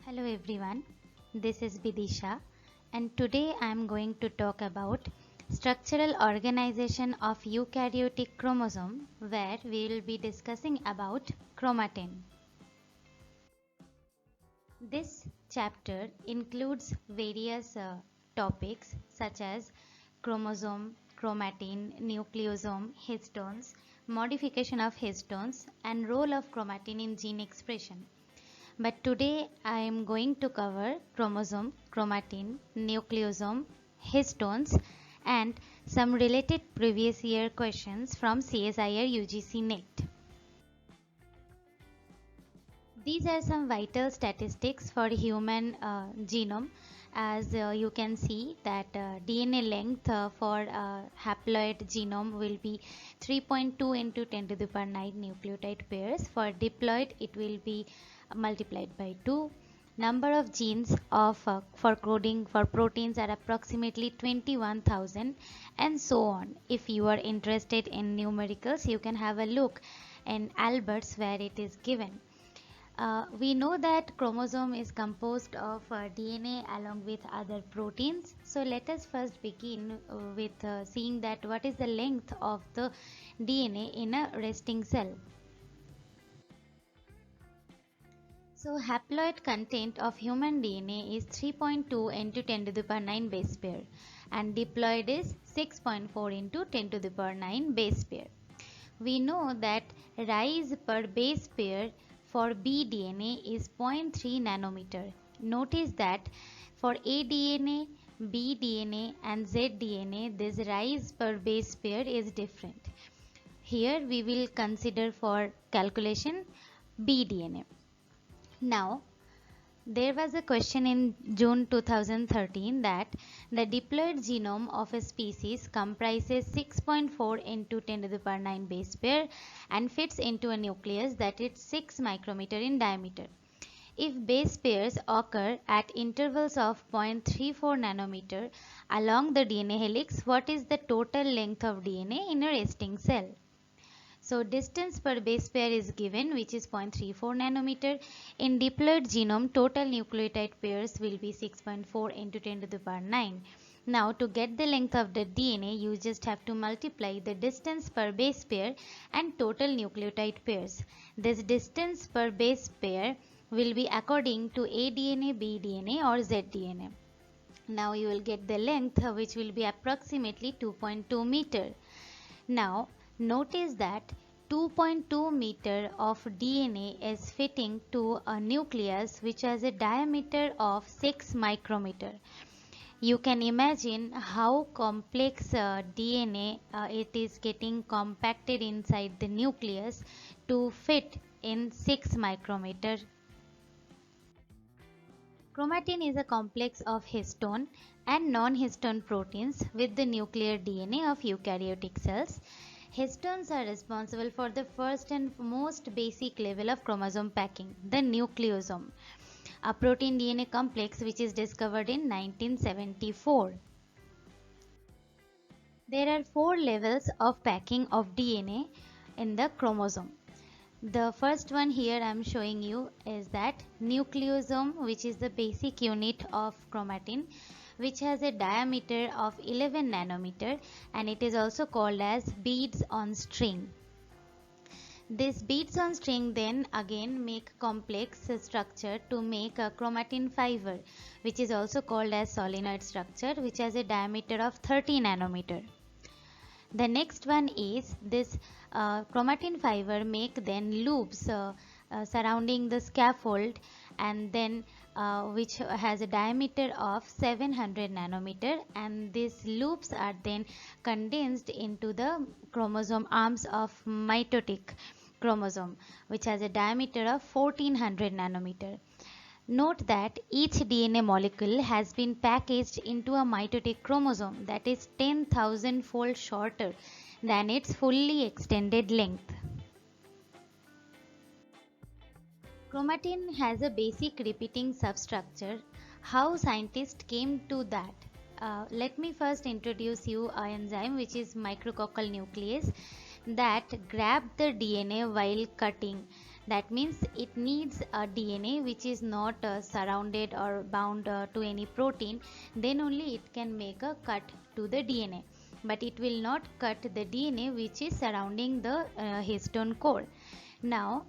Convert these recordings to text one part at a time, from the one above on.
Hello everyone, this is Bidisha and today I am going to talk about structural organization of eukaryotic chromosome where we will be discussing about chromatin. This chapter includes various topics such as chromosome, chromatin, nucleosome, histones, modification of histones and role of chromatin in gene expression. But today I am going to cover chromosome, chromatin, nucleosome, histones and some related previous year questions from CSIR UGC NET. These are some vital statistics for human genome. As you can see that DNA length for haploid genome will be 3.2 into 10 to the power 9 nucleotide pairs. For diploid it will be multiplied by 2. Number of genes of for coding for proteins are approximately 21,000 and so on. If you are interested in numericals, you can have a look in Albert's where it is given. We know that chromosome is composed of DNA along with other proteins. So let us first begin with seeing that what is the length of the DNA in a resting cell. So haploid content of human DNA is 3.2 into 10 to the power 9 base pair and diploid is 6.4 into 10 to the power 9 base pair. We know that rise per base pair for bDNA is 0.3 nanometer. Notice that for aDNA, bDNA and zDNA this rise per base pair is different. Here we will consider for calculation bDNA. Now there was a question in June 2013 that the diploid genome of a species comprises 6.4 into 10 to the power 9 base pair and fits into a nucleus that is 6 micrometer in diameter. If base pairs occur at intervals of 0.34 nanometer along the DNA helix, what is the total length of DNA in a resting cell? So distance per base pair is given, which is 0.34 nanometer. In diploid genome, total nucleotide pairs will be 6.4 into 10 to the power 9. Now to get the length of the DNA, you just have to multiply the distance per base pair and total nucleotide pairs. This distance per base pair will be according to aDNA, bDNA or zDNA. Now you will get the length which will be approximately 2.2 meter. Now notice that 2.2 meter of DNA is fitting to a nucleus which has a diameter of 6 micrometer. You can imagine how complex DNA it is getting compacted inside the nucleus to fit in 6 micrometer. Chromatin is a complex of histone and non-histone proteins with the nuclear DNA of eukaryotic cells. Histones are responsible for the first and most basic level of chromosome packing, the nucleosome, a protein DNA complex which is discovered in 1974. There are 4 levels of packing of DNA in the chromosome. The first one here I am showing you is that nucleosome, which is the basic unit of chromatin, which has a diameter of 11 nanometer and it is also called as beads on string. These beads on string then again make complex structure to make a chromatin fiber, which is also called as solenoid structure, which has a diameter of 30 nanometer. The next one is this chromatin fiber make then loops surrounding the scaffold and then which has a diameter of 700 nanometer, and these loops are then condensed into the chromosome arms of mitotic chromosome which has a diameter of 1400 nanometer. Note that each DNA molecule has been packaged into a mitotic chromosome that is 10,000 fold shorter than its fully extended length. Chromatin has a basic repeating substructure. How scientists came to that? Let me first introduce you an enzyme which is micrococcal nuclease that grab the DNA while cutting. That means it needs a DNA which is not surrounded or bound to any protein. Then only it can make a cut to the DNA. But it will not cut the DNA which is surrounding the histone core. Now,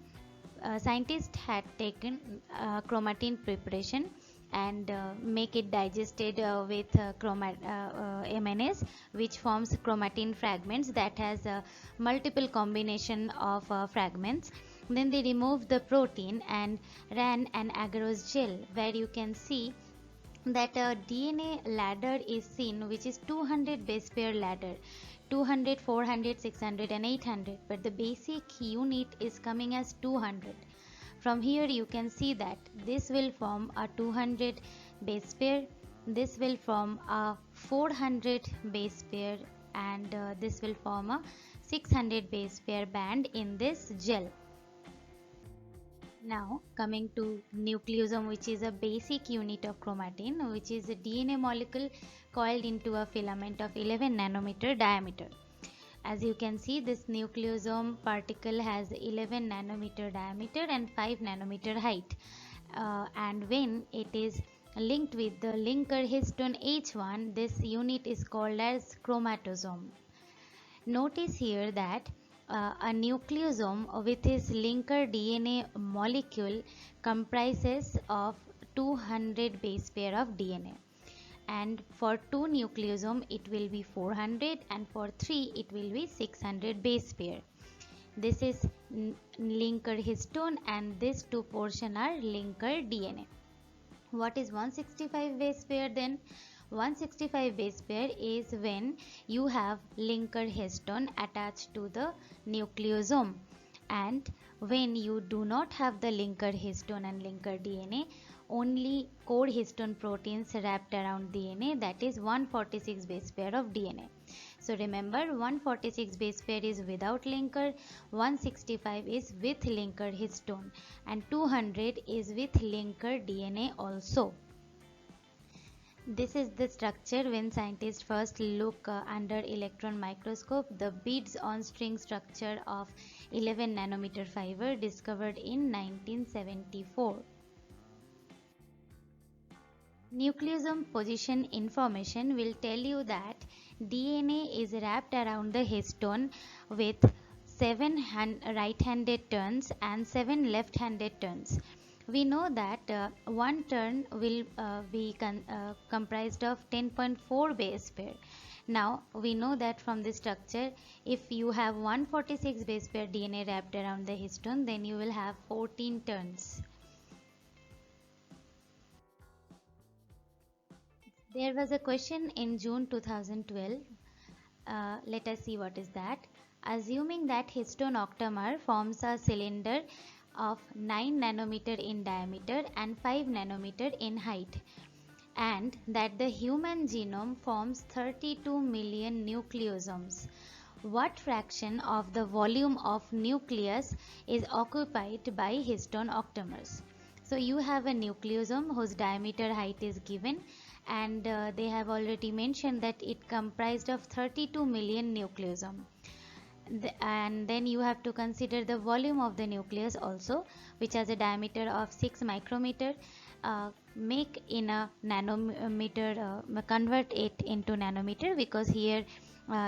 scientists had taken chromatin preparation and make it digested with MNase, which forms chromatin fragments that has a multiple combination of fragments. Then they removed the protein and ran an agarose gel where you can see that a DNA ladder is seen, which is 200 base pair ladder, 200, 400, 600 and 800, but the basic unit is coming as 200. From here you can see that this will form a 200 base pair, this will form a 400 base pair, and this will form a 600 base pair band in this gel. Now coming to nucleosome, which is a basic unit of chromatin, which is a DNA molecule coiled into a filament of 11 nanometer diameter. As you can see, this nucleosome particle has 11 nanometer diameter and 5 nanometer height. And when it is linked with the linker histone H1, this unit is called as chromatosome. Notice here that a nucleosome with its linker DNA molecule comprises of 200 base pair of DNA, and for 2 nucleosome it will be 400, and for 3 it will be 600 base pair. This is linker histone and these two portion are linker DNA. What is 165 base pair then? 165 base pair is when you have linker histone attached to the nucleosome, and when you do not have the linker histone and linker DNA, only core histone proteins wrapped around DNA, that is 146 base pair of DNA. So remember, 146 base pair is without linker, 165 is with linker histone, and 200 is with linker DNA also. This is the structure when scientists first look under electron microscope. The beads on string structure of 11 nanometer fiber discovered in 1974. Nucleosome position information will tell you that DNA is wrapped around the histone with 7 right-handed turns and 7 left-handed turns. We know that one turn will be comprised of 10.4 base pair. Now we know that from this structure, if you have 146 base pair DNA wrapped around the histone, then you will have 14 turns. There was a question in June 2012. Let us see what is that. Assuming that histone octamer forms a cylinder of 9 nanometer in diameter and 5 nanometer in height, and that the human genome forms 32 million nucleosomes, what fraction of the volume of nucleus is occupied by histone octamers? So you have a nucleosome whose diameter height is given, and they have already mentioned that it comprised of 32 million nucleosomes. And then you have to consider the volume of the nucleus also, which has a diameter of 6 micrometer. Make in a nanometer, convert it into nanometer, because here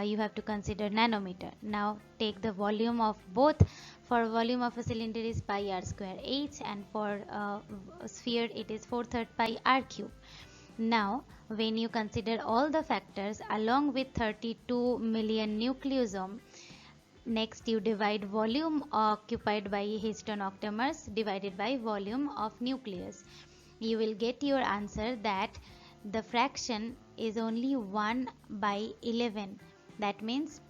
you have to consider nanometer. Now take the volume of both. For volume of a cylinder is pi r square h, and for a sphere it is 4/3 pi r cube. Now when you consider all the factors along with 32 million nucleosome, next you divide volume occupied by histone octamers divided by volume of nucleus. You will get your answer that the fraction is only 1 by 11. That means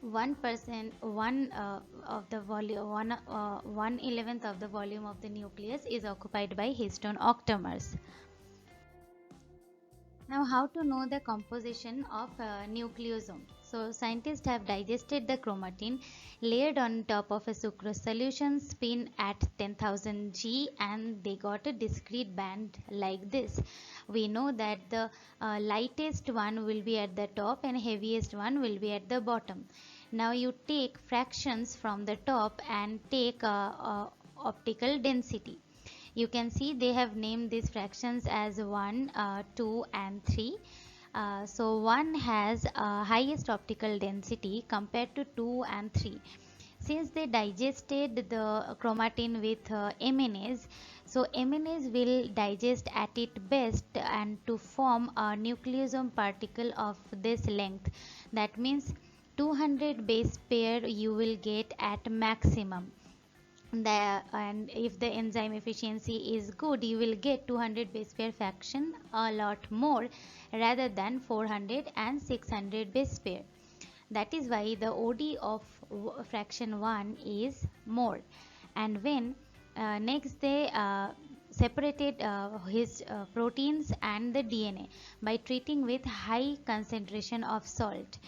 1% of the volume, 1/11th of the volume of the nucleus is occupied by histone octamers. Now, how to know the composition of nucleosome? So scientists have digested the chromatin, layered on top of a sucrose solution, spin at 10,000 G, and they got a discrete band like this. We know that the lightest one will be at the top and heaviest one will be at the bottom. Now you take fractions from the top and take optical density. You can see they have named these fractions as 1, 2 and 3. So 1 has highest optical density compared to 2 and 3. Since they digested the chromatin with MNase, so MNase will digest at its best and to form a nucleosome particle of this length. That means 200 base pair you will get at maximum. And if the enzyme efficiency is good, you will get 200 base pair fraction a lot more rather than 400 and 600 base pair. That is why the OD of fraction 1 is more. And when next they separated his proteins and the DNA by treating with high concentration of salt,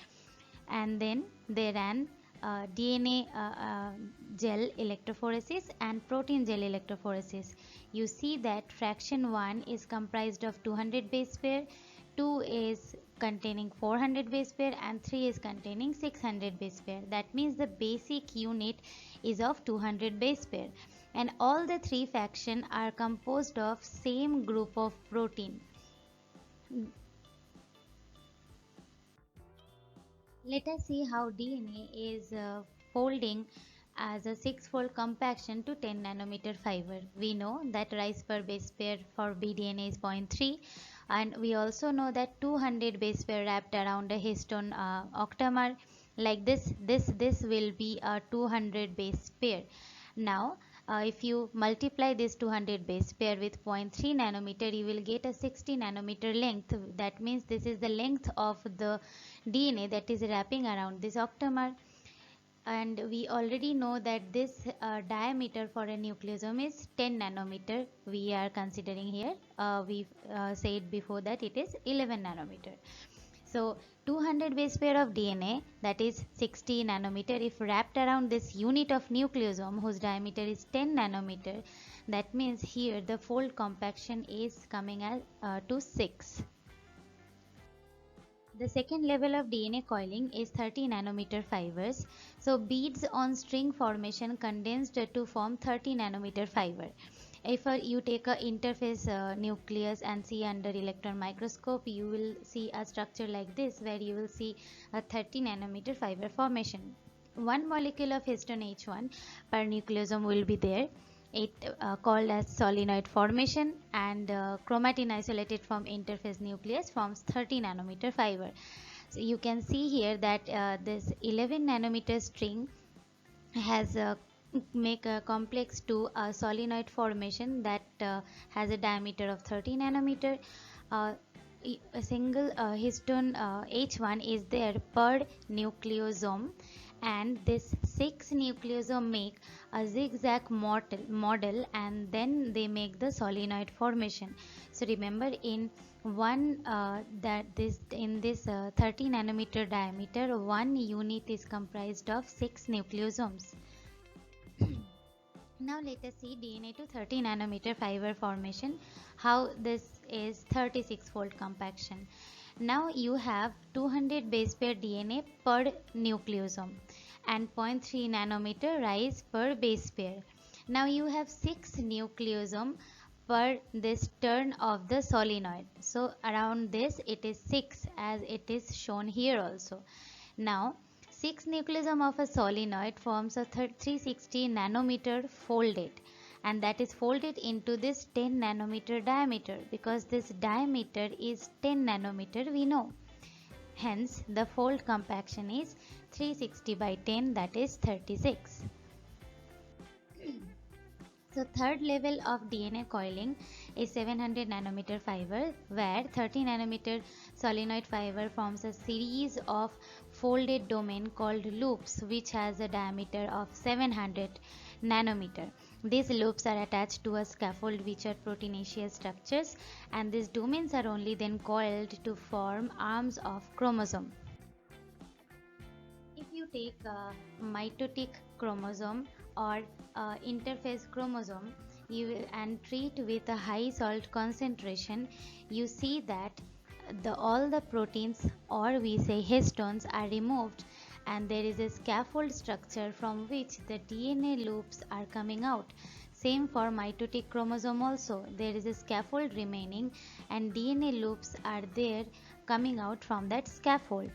and then they ran DNA gel electrophoresis and protein gel electrophoresis. You see that fraction 1 is comprised of 200 base pair, 2 is containing 400 base pair and 3 is containing 600 base pair. That means the basic unit is of 200 base pair, and all the three fractions are composed of same group of protein. Let us see how DNA is folding as a 6-fold compaction to 10 nanometer fiber. We know that rise per base pair for bDNA is 0.3, and we also know that 200 base pair wrapped around a histone octamer like this will be a 200 base pair. Now if you multiply this 200 base pair with zero point 0.3 nanometer, you will get a 60 nanometer length. That means this is the length of the DNA that is wrapping around this octamer. And we already know that this diameter for a nucleosome is 10 nanometer. We are considering here, we said before that it is 11 nanometer. So 200 base pair of DNA, that is 60 nanometer, if wrapped around this unit of nucleosome whose diameter is 10 nanometer, that means here the fold compaction is coming as to 6. The second level of DNA coiling is 30 nanometer fibers. So beads on string formation condensed to form 30 nanometer fiber. If you take a interface nucleus and see under electron microscope, you will see a structure like this where you will see a 30 nanometer fiber formation. One molecule of histone H1 per nucleosome will be there. It called as solenoid formation, and chromatin isolated from interface nucleus forms 30 nanometer fiber. So you can see here that this 11 nanometer string has make a complex to a solenoid formation that has a diameter of 30 nanometer. A single histone H1 is there per nucleosome, and this 6 nucleosome make a zigzag model and then they make the solenoid formation. So remember, in one in this 30 nanometer diameter, one unit is comprised of 6 nucleosomes. Now let us see DNA to 30 nanometer fiber formation, how this is 36-fold compaction. Now you have 200 base pair DNA per nucleosome and 0.3 nanometer rise per base pair. Now you have 6 nucleosome per this turn of the solenoid. So around this it is 6 as it is shown here also. Now 6 nucleosome of a solenoid forms a 360 nanometer folded, and that is folded into this 10 nanometer diameter, because this diameter is 10 nanometer we know. Hence the fold compaction is 360 by 10, that is 36. So third level of DNA coiling is 700 nanometer fiber, where 30 nanometer solenoid fiber forms a series of folded domain called loops, which has a diameter of 700 nanometer. These loops are attached to a scaffold which are proteinaceous structures, and these domains are only then coiled to form arms of chromosome. If you take a mitotic chromosome or interphase chromosome and treat with a high salt concentration, you see that all the proteins, or we say histones, are removed, and there is a scaffold structure from which the DNA loops are coming out. Same for mitotic chromosome also. There is a scaffold remaining and DNA loops are there coming out from that scaffold.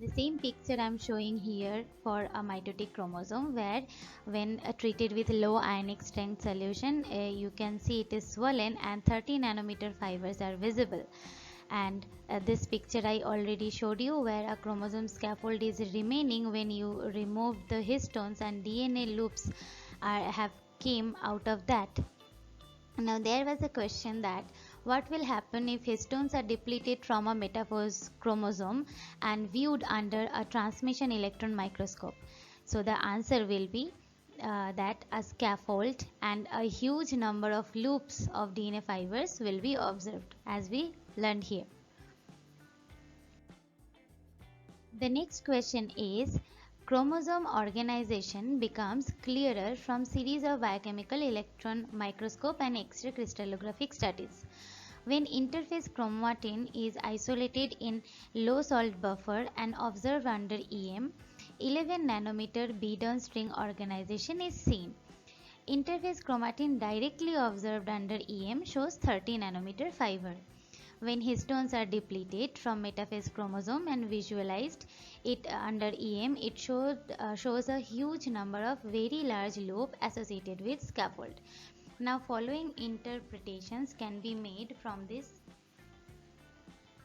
The same picture I am showing here for a mitotic chromosome, where when treated with low ionic strength solution, you can see it is swollen and 30 nanometer fibers are visible. And this picture I already showed you, where a chromosome scaffold is remaining when you remove the histones and DNA loops have came out of that. Now there was a question that what will happen if histones are depleted from a metaphase chromosome and viewed under a transmission electron microscope. So the answer will be that a scaffold and a huge number of loops of DNA fibers will be observed, as we learned here. The next question is, chromosome organization becomes clearer from series of biochemical electron microscope and X-ray crystallographic studies. When interphase chromatin is isolated in low salt buffer and observed under EM, 11 nanometer bead-on string organization is seen. Interphase chromatin directly observed under EM shows 30 nanometer fiber. When histones are depleted from metaphase chromosome and visualized it under EM, it shows a huge number of very large loop associated with scaffold. Now following interpretations can be made from this.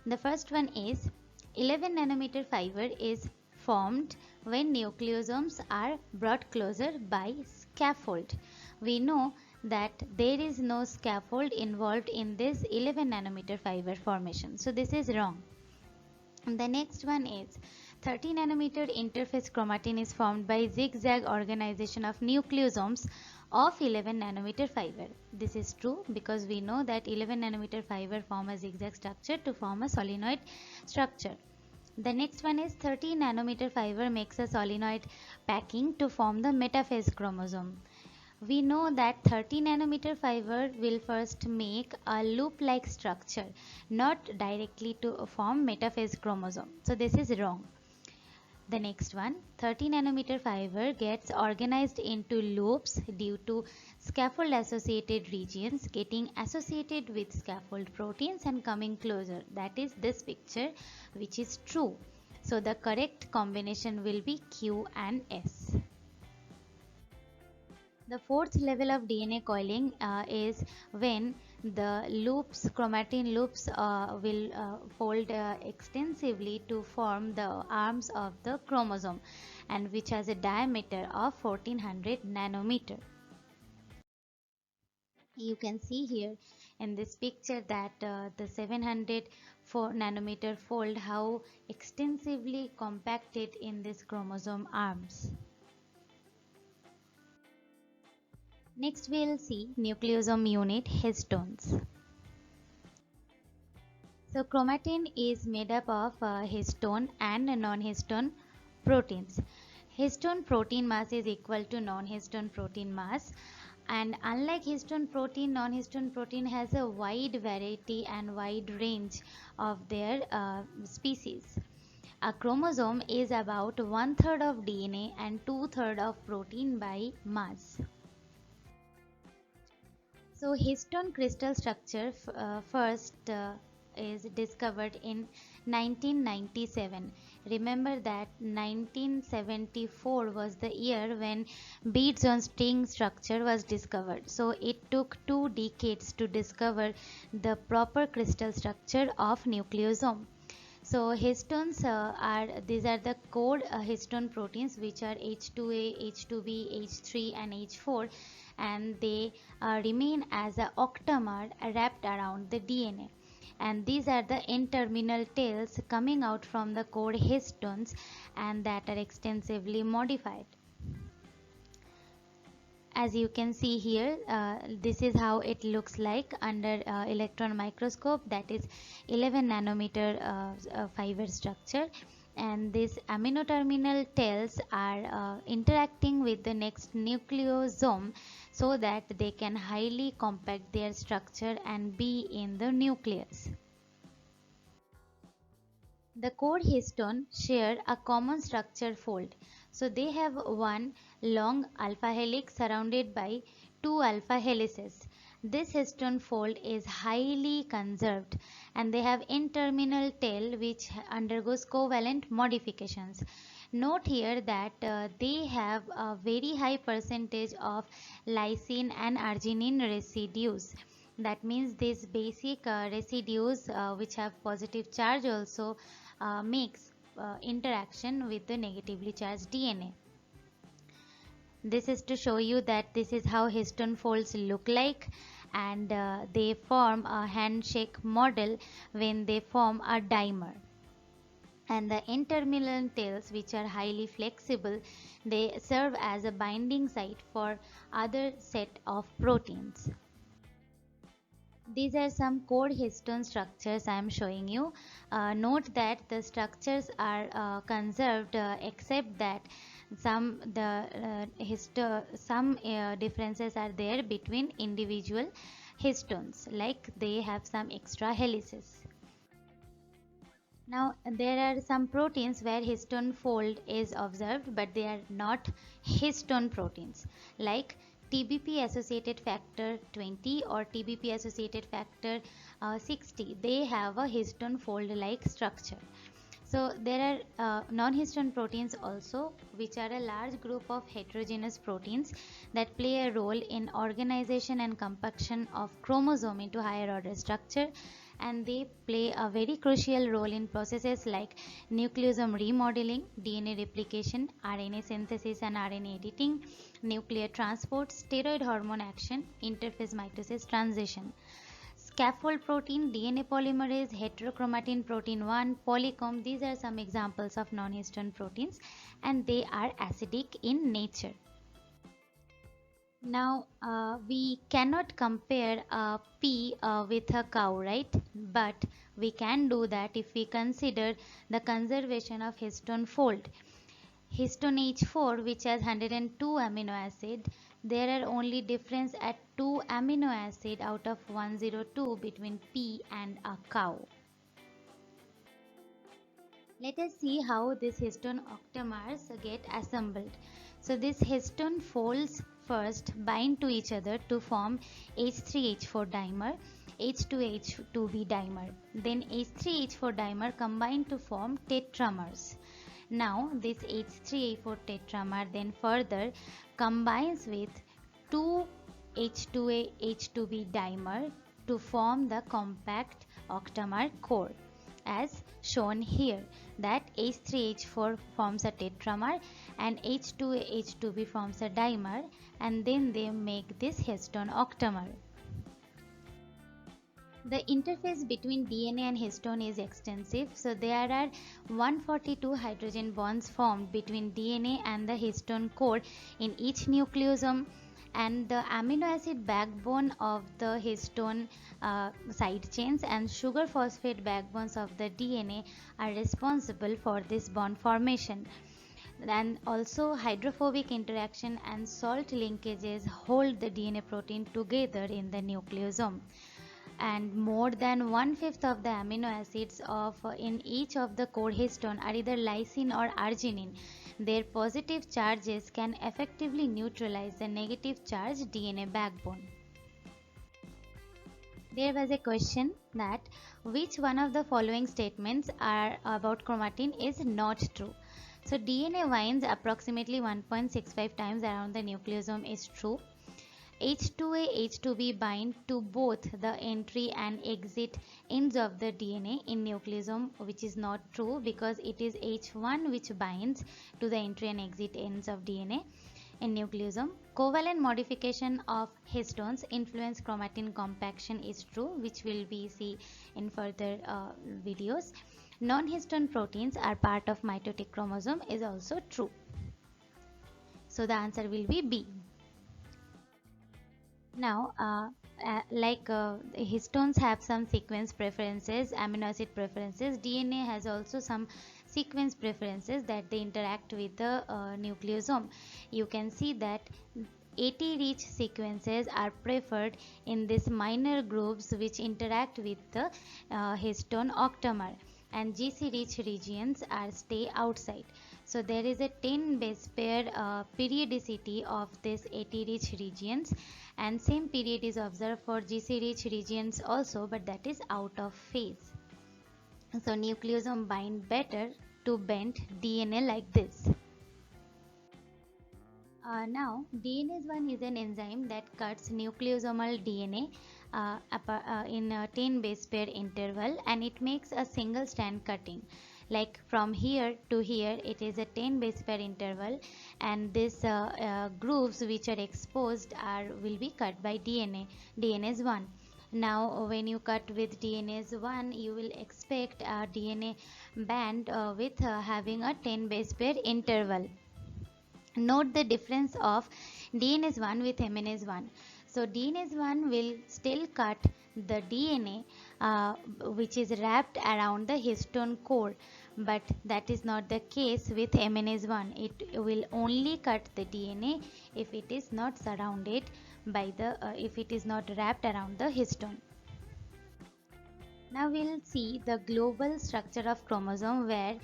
The first one is 11 nanometer fiber is formed when nucleosomes are brought closer by scaffold. We know that there is no scaffold involved in this 11 nanometer fiber formation. So this is wrong. The next one is 30 nanometer interphase chromatin is formed by zigzag organization of nucleosomes of 11 nanometer fiber. This is true because we know that 11 nanometer fiber form a zigzag structure to form a solenoid structure. The next one is 30 nanometer fiber makes a solenoid packing to form the metaphase chromosome. We know that 30 nanometer fiber will first make a loop-like structure, not directly to form metaphase chromosome. So this is wrong. The next one, 30 nanometer fiber gets organized into loops due to scaffold associated regions getting associated with scaffold proteins and coming closer. That is this picture, which is true. So the correct combination will be Q and S. The fourth level of DNA coiling is when the loops, chromatin loops will fold extensively to form the arms of the chromosome, and which has a diameter of 1400 nanometer. You can see here in this picture that the 704 nanometer fold, how extensively compacted in this chromosome arms. Next we will see nucleosome unit, histones. So chromatin is made up of histone and non-histone proteins. Histone protein mass is equal to non-histone protein mass, and unlike histone protein, non-histone protein has a wide variety and wide range of their species. A chromosome is about 1/3 of DNA and 2/3 of protein by mass. So histone crystal structure first is discovered in 1997. Remember that 1974 was the year when beads on string structure was discovered. So it took 2 decades to discover the proper crystal structure of nucleosome. So histones these are the core histone proteins, which are H2A, H2B, H3 and H4, and they remain as a octamer wrapped around the DNA. And these are the N-terminal tails coming out from the core histones and that are extensively modified. As you can see here, this is how it looks like under electron microscope, that is 11 nanometer fiber structure, and these amino terminal tails are interacting with the next nucleosome so that they can highly compact their structure and be in the nucleus. The core histone share a common structure fold. So they have one long alpha helix surrounded by two alpha helices. This histone fold is highly conserved and they have N-terminal tail which undergoes covalent modifications. Note here that they have a very high percentage of lysine and arginine residues. That means these basic residues which have positive charge also makes interaction with the negatively charged DNA. This is to show you that this is how histone folds look like, and they form a handshake model when they form a dimer. And the N-terminal tails, which are highly flexible, they serve as a binding site for other set of proteins. These are some core histone structures I am showing you. Note that the structures are conserved except that some differences are there between individual histones, like they have some extra helices. Now there are some proteins where histone fold is observed but they are not histone proteins, like TBP associated factor 20 or TBP associated factor 60. They have a histone fold like structure. So there are non-histone proteins also, which are a large group of heterogeneous proteins that play a role in organization and compaction of chromosome into higher order structure, and they play a very crucial role in processes like nucleosome remodeling, DNA replication, RNA synthesis and RNA editing, nuclear transport, steroid hormone action, interphase mitosis transition. Scaffold protein, DNA polymerase, heterochromatin protein 1, polycomb, these are some examples of non-histone proteins and they are acidic in nature. Now we cannot compare a pea with a cow, right? But we can do that if we consider the conservation of histone fold. Histone H4, which has 102 amino acid, there are only difference at 2 amino acid out of 102 between pea and a cow. Let us see how this histone octamers get assembled. So this histone folds first bind to each other to form H3H4 dimer, H2H2B dimer. Then H3H4 dimer combine to form tetramers. Now this H3A4 tetramer then further combines with 2 H2A H2B dimer to form the compact octamer core, as shown here, that H3H4 forms a tetramer and H2A H2B forms a dimer, and then they make this histone octamer. The interface between DNA and histone is extensive, so there are 142 hydrogen bonds formed between DNA and the histone core in each nucleosome, and the amino acid backbone of the histone side chains and sugar phosphate backbones of the DNA are responsible for this bond formation. And also hydrophobic interaction and salt linkages hold the DNA protein together in the nucleosome. And more than 1/5 of the amino acids in each of the core histone are either lysine or arginine. Their positive charges can effectively neutralize the negative charge DNA backbone. There was a question that which one of the following statements are about chromatin is not true. So DNA winds approximately 1.65 times around the nucleosome is true. H2A, H2B bind to both the entry and exit ends of the DNA in nucleosome, which is not true because it is H1 which binds to the entry and exit ends of DNA in nucleosome. Covalent modification of histones influence chromatin compaction is true, which will be see in further videos. Non-histone proteins are part of mitotic chromosome is also true. So the answer will be B. Now, histones have some sequence preferences, amino acid preferences. DNA has also some sequence preferences that they interact with the nucleosome. You can see that AT rich sequences are preferred in these minor groups which interact with the histone octamer, and GC rich regions are stay outside. So there is a 10 base pair periodicity of this AT rich regions, and same period is observed for GC rich regions also, but that is out of phase. So nucleosome bind better to bend DNA like this. Now DNase1 is an enzyme that cuts nucleosomal DNA in a 10 base pair interval, and it makes a single strand cutting. Like from here to here, it is a 10 base pair interval, and these grooves which are exposed will be cut by DNase1. Now when you cut with DNase1, you will expect a DNA band with having a 10 base pair interval. Note the difference of DNase1 with MNase1. So DNase1 will still cut the DNA which is wrapped around the histone core, but that is not the case with MNase1. It will only cut the DNA if it is not surrounded by if it is not wrapped around the histone. Now we'll see the global structure of chromosome, where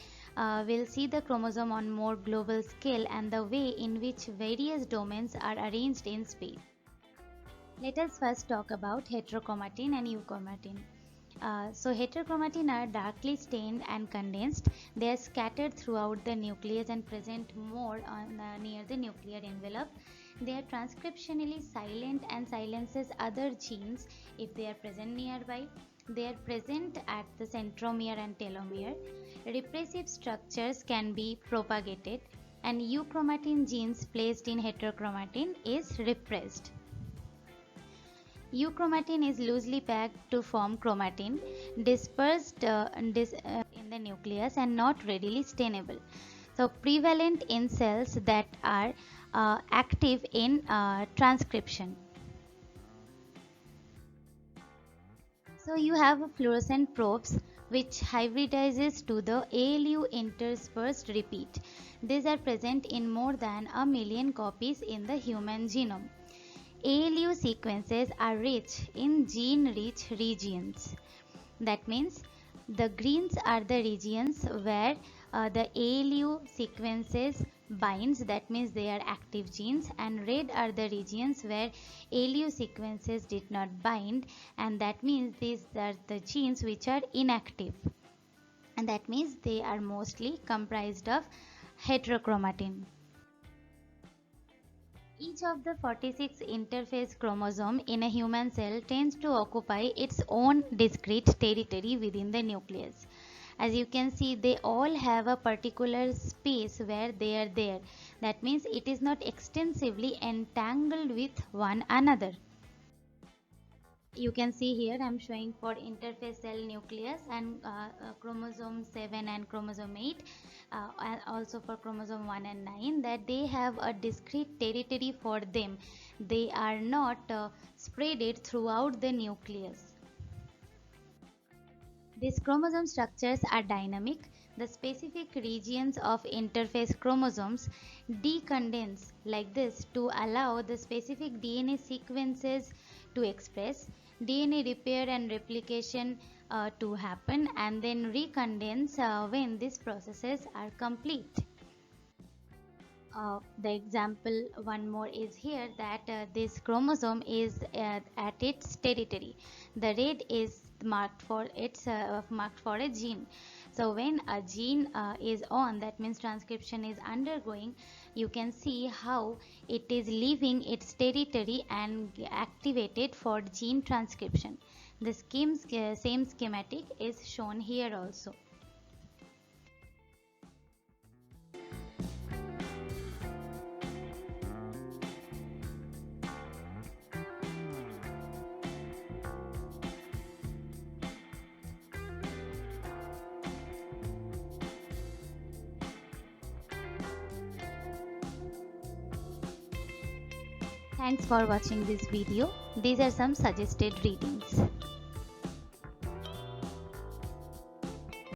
we'll see the chromosome on more global scale and the way in which various domains are arranged in space. Let us first talk about heterochromatin and euchromatin. So heterochromatin are darkly stained and condensed. They are scattered throughout the nucleus and present more near the nuclear envelope. They are transcriptionally silent and silences other genes if they are present nearby. They are present at the centromere and telomere. Repressive structures can be propagated, and euchromatin genes placed in heterochromatin is repressed. Euchromatin is loosely packed to form chromatin, dispersed in the nucleus and not readily stainable. So prevalent in cells that are active in transcription. So you have fluorescent probes which hybridizes to the ALU interspersed repeat. These are present in more than 1 million copies in the human genome. ALU sequences are rich in gene-rich regions. That means the greens are the regions where the ALU sequences binds, that means they are active genes, and red are the regions where ALU sequences did not bind, and that means these are the genes which are inactive, and that means they are mostly comprised of heterochromatin. Each of the 46 interphase chromosomes in a human cell tends to occupy its own discrete territory within the nucleus. As you can see, they all have a particular space where they are there. That means it is not extensively entangled with one another. You can see here I am showing for interphase cell nucleus and chromosome 7 and chromosome 8, and also for chromosome 1 and 9, that they have a discrete territory for them. They are not spreaded throughout the nucleus. These chromosome structures are dynamic. The specific regions of interphase chromosomes decondense like this to allow the specific DNA sequences to express, DNA repair and replication to happen, and then recondense when these processes are complete. The example one more is here, that this chromosome is at its territory. The red is marked for a gene. So when a gene is on, that means transcription is undergoing, you can see how it is leaving its territory and activated for gene transcription. The same schematic is shown here also. Thanks for watching this video. These are some suggested readings.